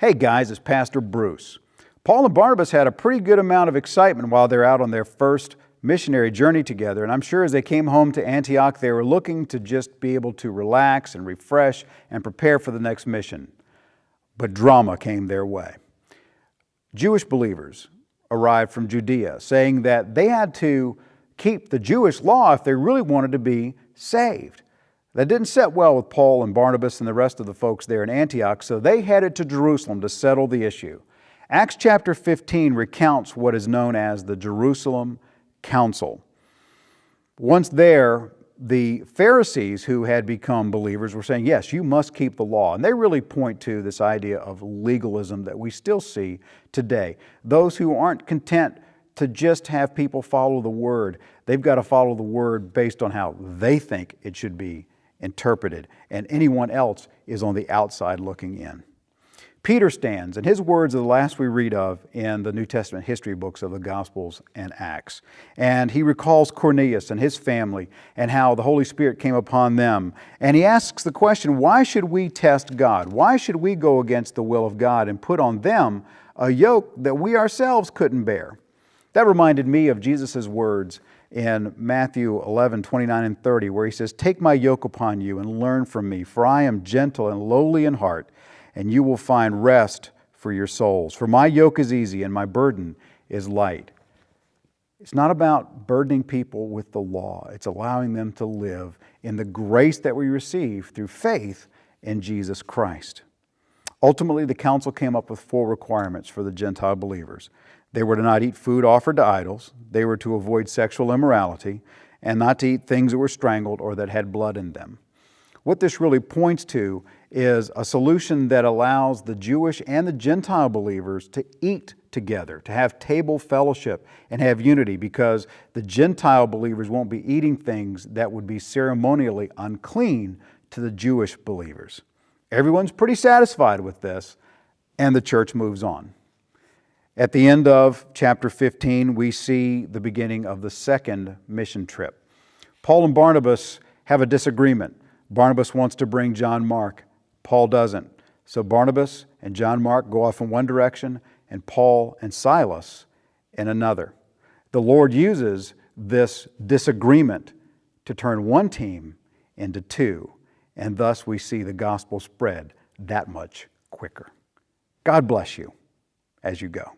Hey guys, it's Pastor Bruce. Paul and Barnabas had a pretty good amount of excitement while they're out on their first missionary journey together, and I'm sure as they came home to Antioch, they were looking to just be able to relax and refresh and prepare for the next mission. But drama came their way. Jewish believers arrived from Judea, saying that they had to keep the Jewish law if they really wanted to be saved. That didn't sit well with Paul and Barnabas and the rest of the folks there in Antioch, so they headed to Jerusalem to settle the issue. Acts chapter 15 recounts what is known as the Jerusalem Council. Once there, the Pharisees who had become believers were saying, yes, you must keep the law. And they really point to this idea of legalism that we still see today. Those who aren't content to just have people follow the Word, they've got to follow the Word based on how they think it should be interpreted, and anyone else is on the outside looking in. Peter stands, and his words are the last we read of in the New Testament history books of the Gospels and Acts. And he recalls Cornelius and his family and how the Holy Spirit came upon them. And he asks the question, why should we test God? Why should we go against the will of God and put on them a yoke that we ourselves couldn't bear? That reminded me of Jesus' words in Matthew 11:29 and 30, where he says, "Take my yoke upon you and learn from me, for I am gentle and lowly in heart, and you will find rest for your souls. For my yoke is easy and my burden is light." It's not about burdening people with the law. It's allowing them to live in the grace that we receive through faith in Jesus Christ. Ultimately, the council came up with 4 requirements for the Gentile believers. They were to not eat food offered to idols. They were to avoid sexual immorality and not to eat things that were strangled or that had blood in them. What this really points to is a solution that allows the Jewish and the Gentile believers to eat together, to have table fellowship and have unity, because the Gentile believers won't be eating things that would be ceremonially unclean to the Jewish believers. Everyone's pretty satisfied with this, and the church moves on. At the end of chapter 15, we see the beginning of the second mission trip. Paul and Barnabas have a disagreement. Barnabas wants to bring John Mark. Paul doesn't. So Barnabas and John Mark go off in one direction, and Paul and Silas in another. The Lord uses this disagreement to turn one team into 2, and thus we see the gospel spread that much quicker. God bless you as you go.